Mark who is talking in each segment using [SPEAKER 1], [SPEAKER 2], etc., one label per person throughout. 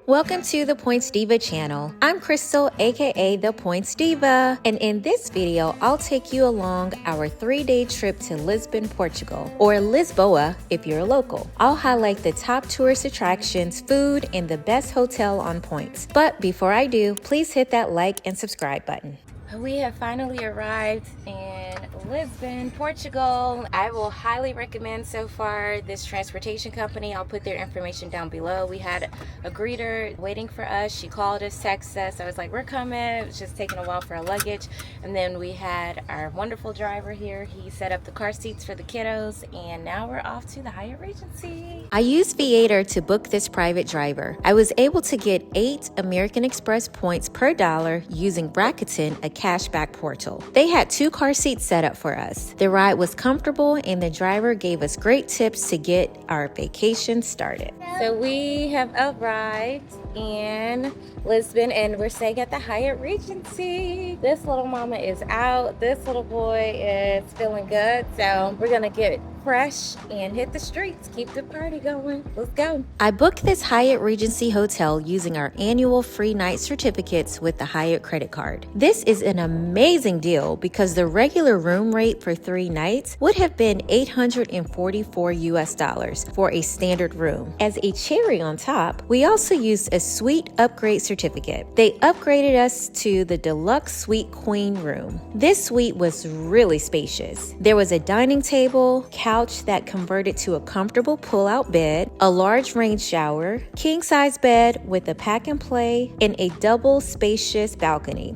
[SPEAKER 1] Welcome to the Points Diva channel. I'm Crystal, aka the Points Diva, and in this video, I'll take you along our 3-day trip to Lisbon, Portugal, or Lisboa if you're a local. I'll highlight the top tourist attractions, food, and the best hotel on Points. But before I do, please hit that like and subscribe button. We have finally arrived in Lisbon, Portugal. I will highly recommend so far this transportation company. I'll put their information down below. We had a greeter waiting for us. She called us, texted us. I was like, we're coming. It was just taking a while for our luggage. And then we had our wonderful driver here. He set up the car seats for the kiddos, and now we're off to the Hyatt Regency. I used Viator to book this private driver. I was able to get 8 American Express points per dollar using Rakuten, a cashback portal. They had 2 car seats set up for us. The ride was comfortable and the driver gave us great tips to get our vacation started. So we have arrived in Lisbon and we're staying at the Hyatt Regency. This little mama is out. This little boy is feeling good. So we're gonna get fresh and hit the streets, keep the party going. Let's go. I booked this Hyatt Regency hotel using our annual free night certificates with the Hyatt credit card. This is an amazing deal because the regular room rate for 3 nights would have been $844 US for a standard room. As a cherry on top, we also used a suite upgrade certificate. They upgraded us to the deluxe suite queen room. This suite was really spacious. There was a dining table, couch that converted to a comfortable pull-out bed, a large rain shower, king-size bed with a pack and play, and a double spacious balcony,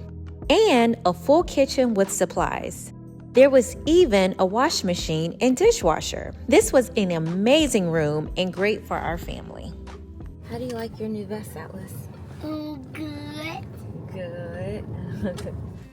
[SPEAKER 1] and a full kitchen with supplies. There was even a wash machine and dishwasher. This was an amazing room and great for our family. How do you like your new vest, Atlas?
[SPEAKER 2] Good.
[SPEAKER 1] Good.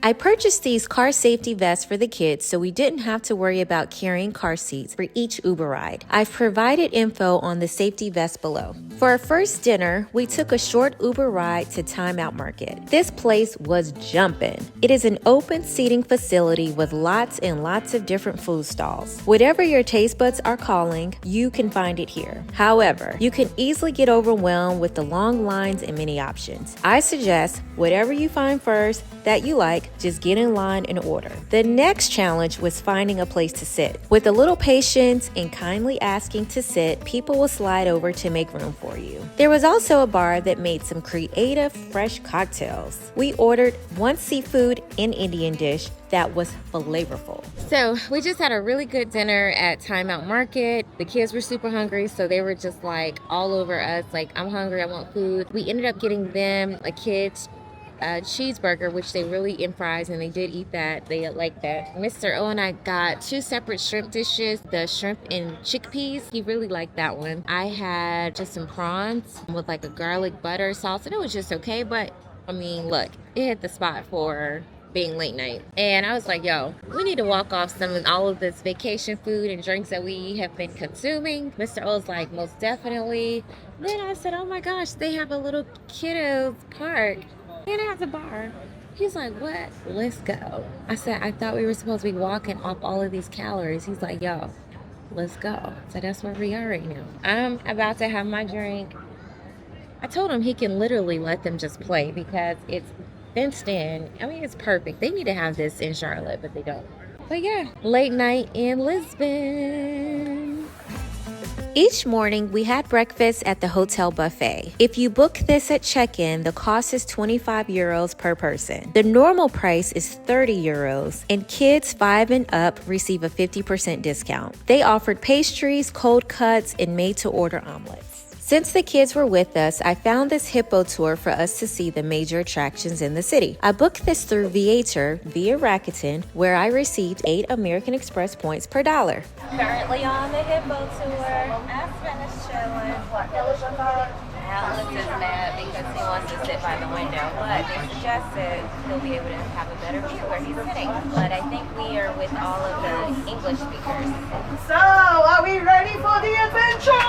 [SPEAKER 1] I purchased these car safety vests for the kids so we didn't have to worry about carrying car seats for each Uber ride. I've provided info on the safety vest below. For our first dinner, we took a short Uber ride to Time Out Market. This place was jumping. It is an open seating facility with lots and lots of different food stalls. Whatever your taste buds are calling, you can find it here. However, you can easily get overwhelmed with the long lines and many options. I suggest whatever you find first that you like, just get in line and order. The next challenge was finding a place to sit. With a little patience and kindly asking to sit, people will slide over to make room for you. There was also a bar that made some creative, fresh cocktails. We ordered 1 seafood and Indian dish that was flavorful. So we just had a really good dinner at Time Out Market. The kids were super hungry, so they were just like all over us, like, I'm hungry, I want food. We ended up getting them a kid's cheeseburger, which they really eat, fries, and they did eat that. They like that. Mr. O and I got 2 separate shrimp dishes, the shrimp and chickpeas. He really liked that one. I had just some prawns with like a garlic butter sauce, and it was just okay, but I mean, look, it hit the spot for being late night. And I was like, yo, we need to walk off some of all of this vacation food and drinks that we have been consuming. Mr. O's like, most definitely. Then I said, oh my gosh, they have a little kiddos park and it has a bar. He's like, what? Let's go. I said, I thought we were supposed to be walking off all of these calories. He's like, yo, let's go. So that's where we are right now. I'm about to have my drink. I told him he can literally let them just play because it's fenced in. I mean, it's perfect. They need to have this in Charlotte, but they don't. But yeah, late night in Lisbon. Each morning, we had breakfast at the hotel buffet. If you book this at check-in, the cost is 25 euros per person. The normal price is 30 euros, and kids 5 and up receive a 50% discount. They offered pastries, cold cuts, and made-to-order omelets. Since the kids were with us, I found this hippo tour for us to see the major attractions in the city. I booked this through Viator via Rakuten, where I received 8 American Express points per dollar. Currently on the hippo tour. Aspen is chilling. Atlas is mad because he wants to sit by the window, but they suggested he'll be able to have a better view where he's sitting. But I think we are with all of the English speakers.
[SPEAKER 3] So, are we ready for the adventure?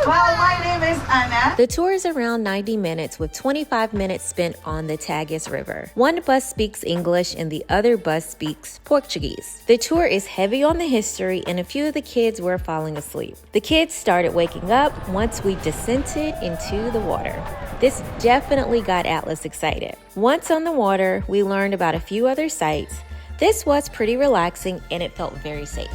[SPEAKER 3] Well, my name is Anna.
[SPEAKER 1] The tour is around 90 minutes with 25 minutes spent on the Tagus River. One bus speaks English and the other bus speaks Portuguese. The tour is heavy on the history and a few of the kids were falling asleep. The kids started waking up once we descended into the water. This definitely got Atlas excited. Once on the water, we learned about a few other sites. This was pretty relaxing and it felt very safe.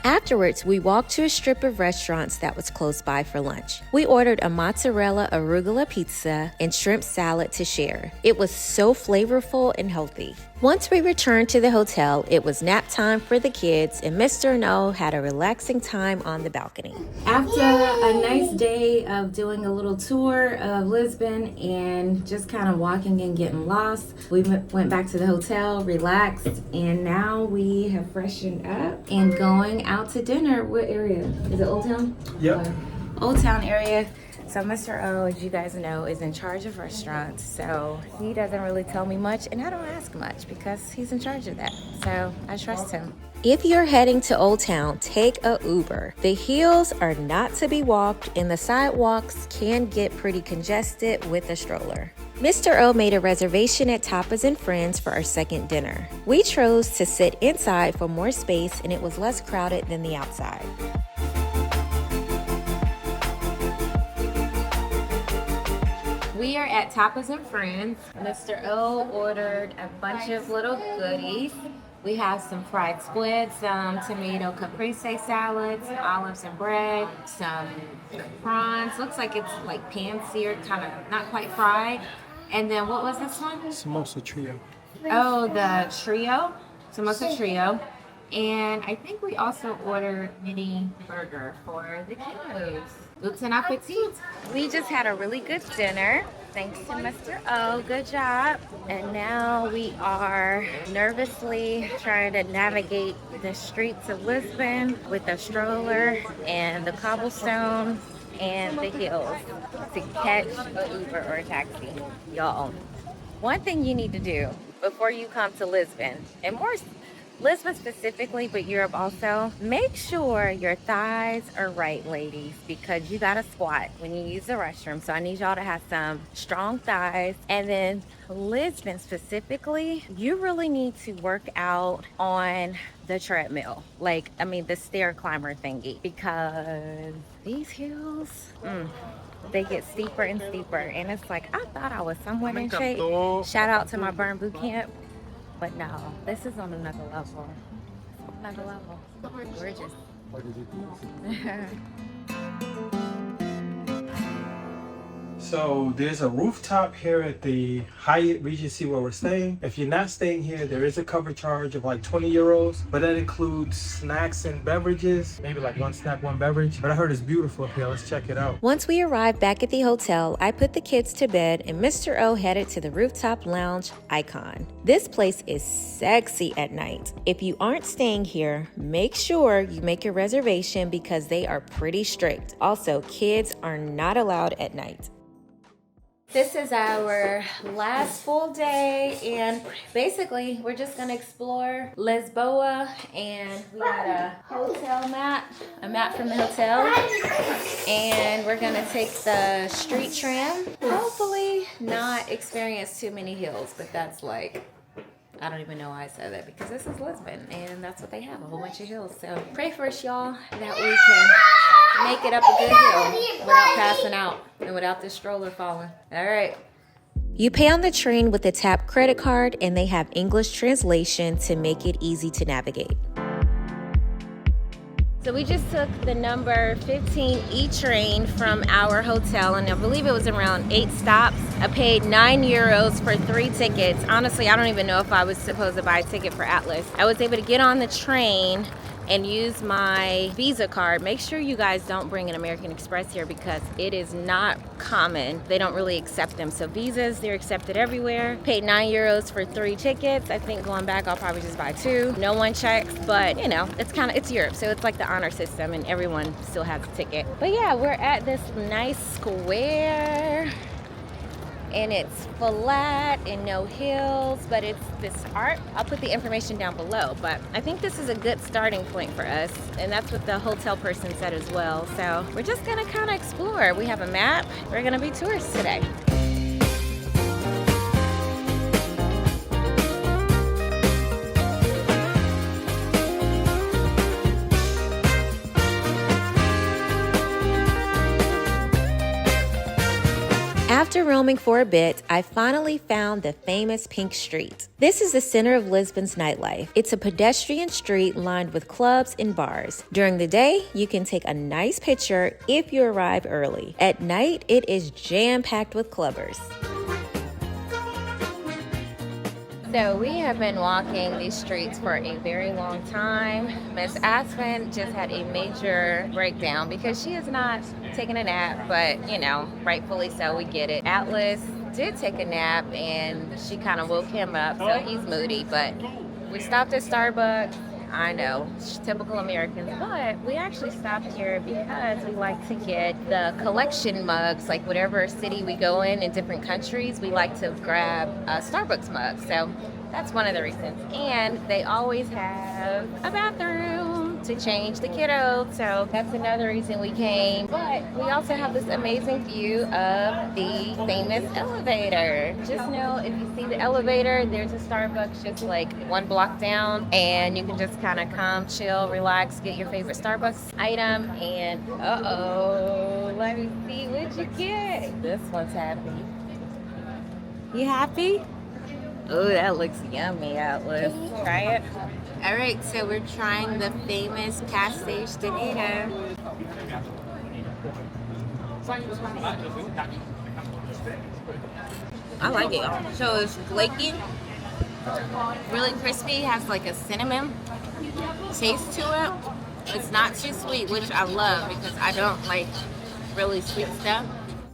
[SPEAKER 1] Afterwards, we walked to a strip of restaurants that was close by for lunch. We ordered a mozzarella arugula pizza and shrimp salad to share. It was so flavorful and healthy. Once we returned to the hotel, it was nap time for the kids and Mr. and O had a relaxing time on the balcony. After a nice day of doing a little tour of Lisbon and just kind of walking and getting lost, we went back to the hotel, relaxed, and now we have freshened up and going out to dinner. What area? Is it Old Town?
[SPEAKER 4] Yep.
[SPEAKER 1] Old Town area. So Mr. O, as you guys know, is in charge of restaurants, so he doesn't really tell me much, and I don't ask much because he's in charge of that, so I trust him. If you're heading to Old Town, take a Uber. The hills are not to be walked, and the sidewalks can get pretty congested with a stroller. Mr. O made a reservation at Tapas and Friends for our second dinner. We chose to sit inside for more space, and it was less crowded than the outside. We are at Tapas and Friends. Mr. O ordered a bunch of little goodies. We have some fried squid, some tomato caprese salads, olives and bread, some prawns. Looks like it's like pan-seared, kind of not quite fried. And then what was this one?
[SPEAKER 4] Samosa trio.
[SPEAKER 1] Oh, the trio, samosa trio. And I think we also ordered mini burger for the kiddos. Guten appetit. We just had a really good dinner. Thanks to Mr. O, good job. And now we are nervously trying to navigate the streets of Lisbon with a stroller and the cobblestone and the hills to catch an Uber or a taxi. Y'all, one thing you need to do before you come to Lisbon, and more Lisbon specifically, but Europe also, make sure your thighs are right, ladies, because you gotta squat when you use the restroom. So I need y'all to have some strong thighs. And then Lisbon specifically, you really need to work out on the treadmill. The stair climber thingy, because these hills, they get steeper and steeper. And it's like, I thought I was somewhat in shape. Shout out to my burn boot camp. But no, this is on another level. Another level. Gorgeous.
[SPEAKER 4] So there's a rooftop here at the Hyatt Regency where we're staying. If you're not staying here, there is a cover charge of like 20 euros, but that includes snacks and beverages, maybe like one snack, one beverage. But I heard it's beautiful up here. Let's check it out.
[SPEAKER 1] Once we arrived back at the hotel, I put the kids to bed and Mr. O headed to the rooftop lounge Icon. This place is sexy at night. If you aren't staying here, make sure you make a reservation because they are pretty strict. Also, kids are not allowed at night. This is our last full day, and basically we're just gonna explore Lisboa, and we got a hotel map, a map from the hotel, and we're gonna take the street tram. Hopefully not experience too many hills, but that's like, I don't even know why I said that, because this is Lisbon and that's what they have, a whole bunch of hills. So pray for us, y'all, that we can make it up a good hill without passing out and without this stroller falling. All right. You pay on the train with a tap credit card and they have English translation to make it easy to navigate. So we just took the number 15 E-train from our hotel, and I believe it was around 8 stops. I paid €9 for 3 tickets. Honestly, I don't even know if I was supposed to buy a ticket for Atlas. I was able to get on the train and use my Visa card. Make sure you guys don't bring an American Express here because it is not common. They don't really accept them. So Visas, they're accepted everywhere. Paid €9 for 3 tickets. I think going back, I'll probably just buy 2. No one checks, but you know, it's Europe. So it's like the honor system and everyone still has a ticket. But yeah, we're at this nice square. and it's flat and no hills, but it's this art. I'll put the information down below, but I think this is a good starting point for us, and that's what the hotel person said as well. So we're just gonna kind of explore. We have a map. We're gonna be tourists today. After roaming for a bit, I finally found the famous Pink Street. This is the center of Lisbon's nightlife. It's a pedestrian street lined with clubs and bars. During the day, you can take a nice picture if you arrive early. At night, it is jam-packed with clubbers. So we have been walking these streets for a very long time. Miss Aspen just had a major breakdown because she is not taking a nap, but you know, rightfully so, we get it. Atlas did take a nap and she kind of woke him up, so he's moody, but we stopped at Starbucks. I know, typical Americans, but we actually stopped here because we like to get the collection mugs, like whatever city we go in different countries, we like to grab a Starbucks mug. So that's one of the reasons. And they always have a bathroom to change the kiddos, so that's another reason we came. But we also have this amazing view of the famous elevator. Just know if you see the elevator, there's a Starbucks just like one block down, and you can just kind of come, chill, relax, get your favorite Starbucks item, and let me see what you get. This one's happy. You happy? Oh, that looks yummy, Atlas. Try it. All right, so we're trying the famous pastéis de nata. I like it. So it's flaky, really crispy, has like a cinnamon taste to it. It's not too sweet, which I love because I don't like really sweet stuff.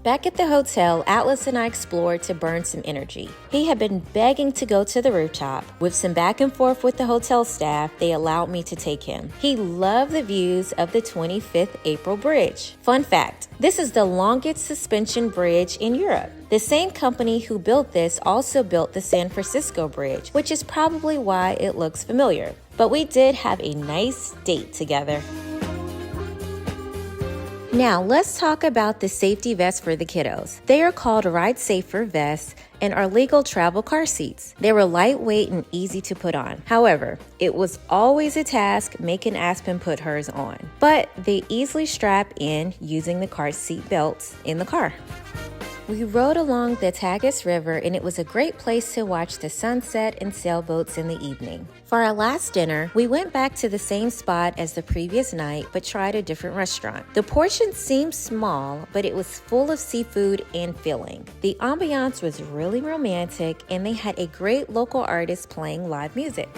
[SPEAKER 1] Back at the hotel, Atlas and I explored to burn some energy. He had been begging to go to the rooftop. With some back and forth with the hotel staff, they allowed me to take him. He loved the views of the 25th April Bridge. Fun fact, this is the longest suspension bridge in Europe. The same company who built this also built the San Francisco Bridge, which is probably why it looks familiar. But we did have a nice date together. Now, let's talk about the safety vests for the kiddos. They are called RideSafer vests and are legal travel car seats. They were lightweight and easy to put on. However, it was always a task making Aspen put hers on, but they easily strap in using the car seat belts in the car. We rode along the Tagus River, and it was a great place to watch the sunset and sailboats in the evening. For our last dinner, we went back to the same spot as the previous night, but tried a different restaurant. The portion seemed small, but it was full of seafood and filling. The ambiance was really romantic, and they had a great local artist playing live music.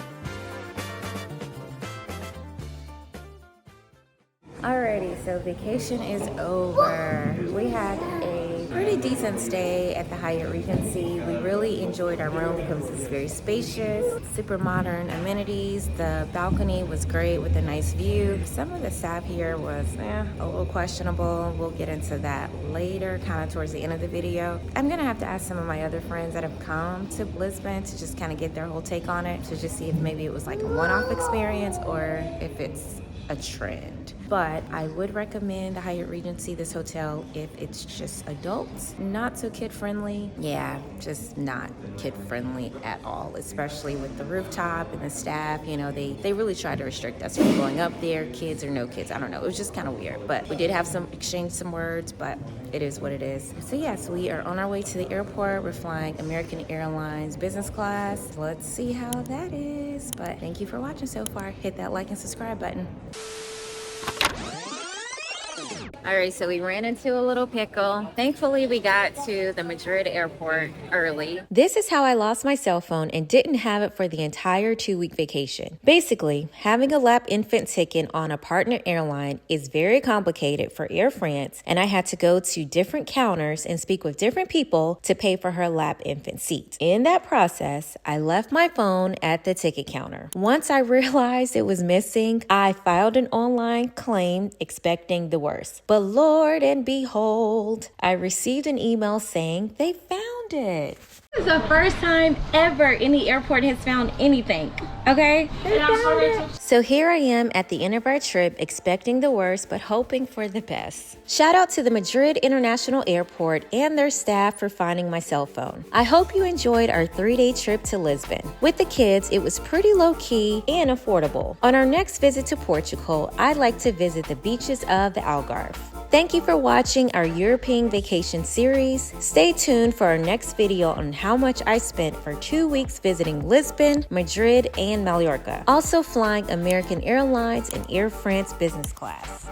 [SPEAKER 1] Alrighty, so vacation is over. We had a pretty decent stay at the Hyatt Regency. We really enjoyed our room because it's very spacious, super modern amenities. The balcony was great with a nice view. Some of the staff here was a little questionable. We'll get into that later, kind of towards the end of the video. I'm gonna have to ask some of my other friends that have come to Lisbon to just kind of get their whole take on it, to just see if maybe it was like a one-off experience or if it's a trend. But I would recommend the Hyatt Regency, this hotel, if it's just adults, not so kid-friendly. Yeah, just not kid-friendly at all, especially with the rooftop and the staff. You know, they really try to restrict us from going up there, kids or no kids. I don't know, it was just kind of weird. But we did have exchange some words, but it is what it is. So yes, we are on our way to the airport. We're flying American Airlines business class. Let's see how that is. But thank you for watching so far. Hit that like and subscribe button. All right, so we ran into a little pickle. Thankfully, we got to the Madrid airport early. This is how I lost my cell phone and didn't have it for the entire 2-week vacation. Basically, having a lap infant ticket on a partner airline is very complicated for Air France, and I had to go to different counters and speak with different people to pay for her lap infant seat. In that process, I left my phone at the ticket counter. Once I realized it was missing, I filed an online claim expecting the worst. But Lord and behold, I received an email saying they found it. This is the first time ever any airport has found anything, okay? So here I am at the end of our trip, expecting the worst, but hoping for the best. Shout out to the Madrid International Airport and their staff for finding my cell phone. I hope you enjoyed our 3-day trip to Lisbon. With the kids, it was pretty low-key and affordable. On our next visit to Portugal, I'd like to visit the beaches of the Algarve. Thank you for watching our European vacation series. Stay tuned for our next video on how much I spent for 2 weeks visiting Lisbon, Madrid, and Mallorca. Also flying American Airlines and Air France business class.